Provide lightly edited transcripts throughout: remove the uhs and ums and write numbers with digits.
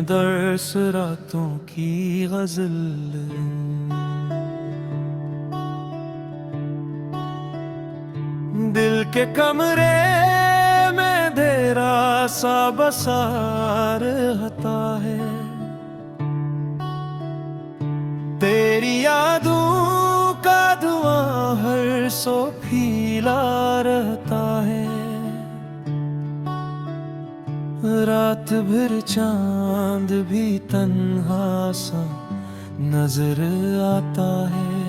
दर्स रातों की गजल। दिल के कमरे में अंधेरा सा बसा रहता है, तेरी यादों का धुआं हर सौ फीला रहता है। रात भर चांद भी तन्हा सा नजर आता है,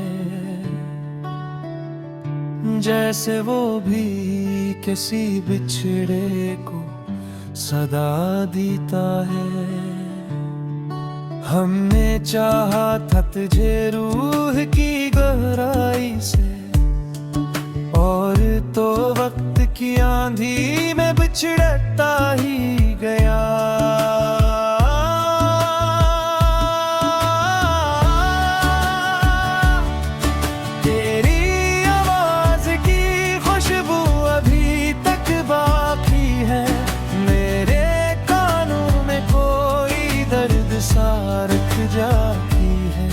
जैसे वो भी किसी बिछड़े को सदा देता है। हमने चाहा था तुझे रूह की गहराई से, और तो वक्त की आंधी में बिछड़ता ही गया। तेरी आवाज की खुशबू अभी तक बाकी है, मेरे कानों में कोई दर्द सा रख जाती है।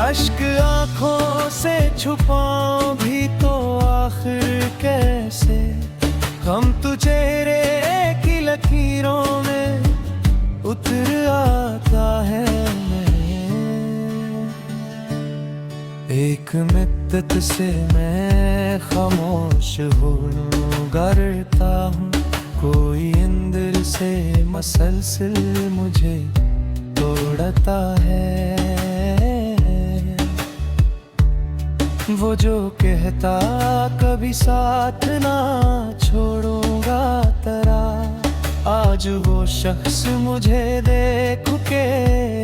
अश्क आंखों से छुपाऊं भी तो आखिर कैसे, हम तो चेहरे की लकीरों में उतर आता है। एक मिद्दत से मैं खामोश होने डरता हूँ, कोई अंदर से मसलसल मुझे तोड़ता है। वो जो कहता कभी साथ ना छोड़ूंगा तेरा, आज वो शख्स मुझे देख के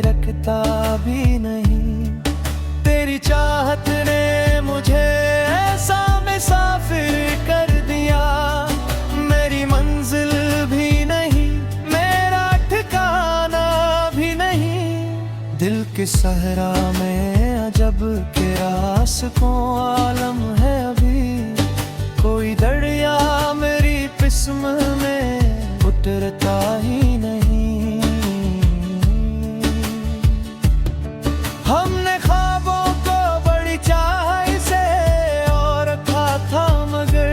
रखता भी नहीं। तेरी चाहत ने मुझे ऐसा मुसाफिर कर दिया, मेरी मंजिल भी नहीं, मेरा ठिकाना भी नहीं। दिल के सहरा में अजब के रास्कों आलम है अभी, कोई दरिया मेरी किस्म में उतरता ही नहीं। हमने ख्वाबों को बड़ी चाह से और रखा था, मगर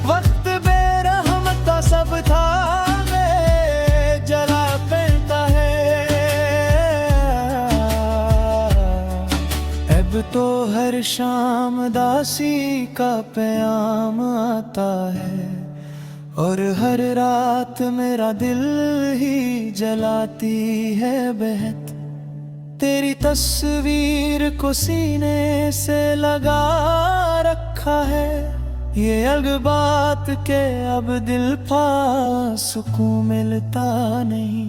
वक्त बेरहमता सब था जला करता है। अब तो हर शाम दासी का प्याम आता है, और हर रात मेरा दिल ही जलाती है बहत। तेरी तस्वीर को सीने से लगा रखा है, ये अलग बात के अब दिल पास सुकून मिलता नहीं।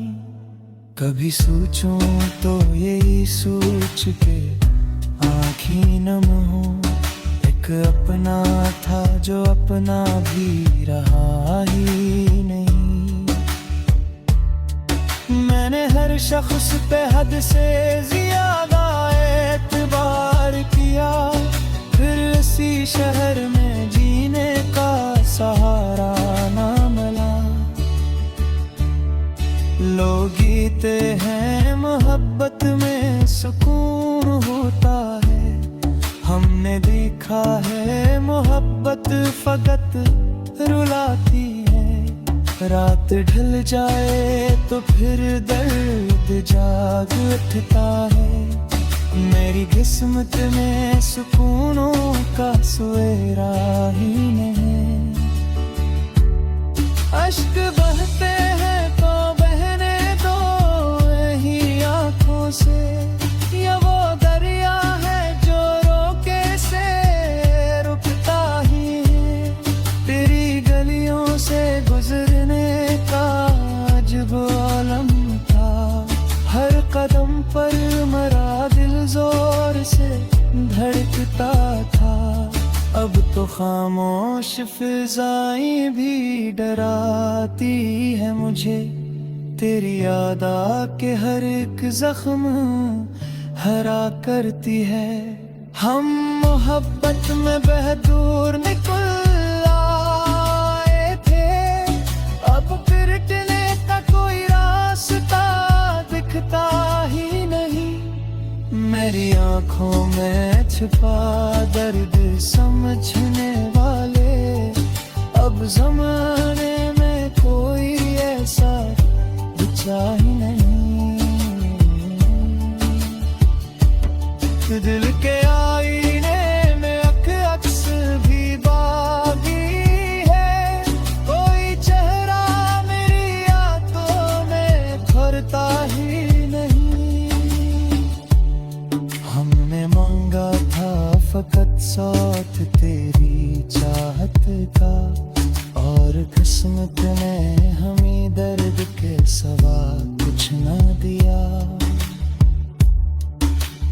कभी सोचूं तो यही सोच के आँखें नम हो, एक अपना था जो अपना भी रहा ही नहीं। मैंने हर शख्स पे हद से ज्यादा एतबार किया, फिर इसी शहर में जीने का सहारा ना मिला। लोग गीते हैं मोहब्बत में सुकून होता है, हमने देखा है मोहब्बत फकत रुलाती है। रात ढल जाए तो फिर दर्द जाग उठता है, मेरी किस्मत में सुकूनों का सवेरा ही नहीं। अश्क बहते हैं तो बहने दो यही आंखों से, या वो दरिया है जो रोके से रुकता ही है। तेरी गलियों से गुजरने का अजब आलम था, हर कदम पर मेरा दिल जोर से धड़कता था। अब तो खामोश फिजाएं भी डराती है मुझे, तेरी याद आके हर एक जख्म हरा करती है। हम मोहब्बत में बहदूर निकल आए थे, अब फिर तेरी आंखों में छुपा दर्द समझने वाले अब जमाने में कोई ऐसा बचा ही नहीं। दिल के आईने में अक्स भी बागी है, कोई चेहरा मेरी आंखों में भरता ही नहीं। हमने मांगा था फकत सौत तेरी चाहत का, और किस्मत ने हमें दर्द के सिवा कुछ ना दिया।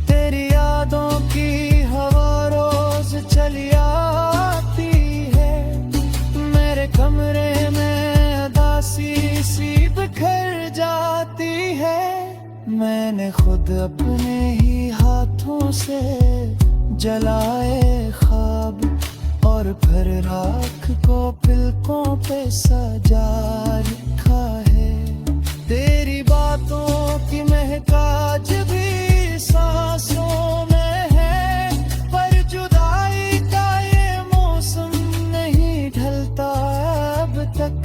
तेरी यादों की हवा रोज चली आती है, मेरे कमरे में उदासी सी बिखर जाती है। मैंने खुद अपने ही हाथों से जलाए ख्वाब, और फिर राख को पिलकों पे सजा रखा है। तेरी बातों की महकाज भी सांसों में है, पर जुदाई का ये मौसम नहीं ढलता अब तक।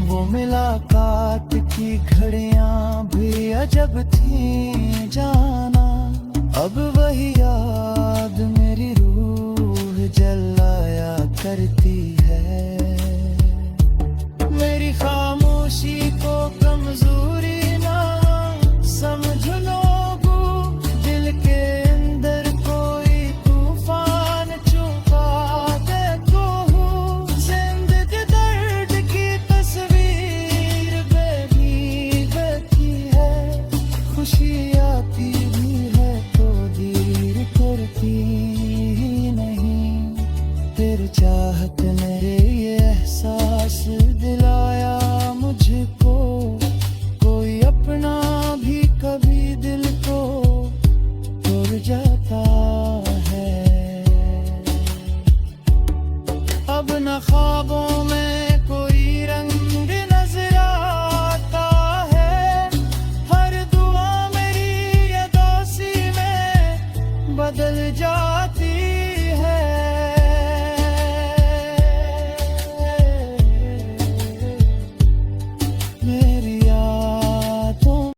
वो मुलाकात की घड़ियां भी अजब थी जाना, अब वही याद मेरी रूह जलाया करती है। मेरी खामोशी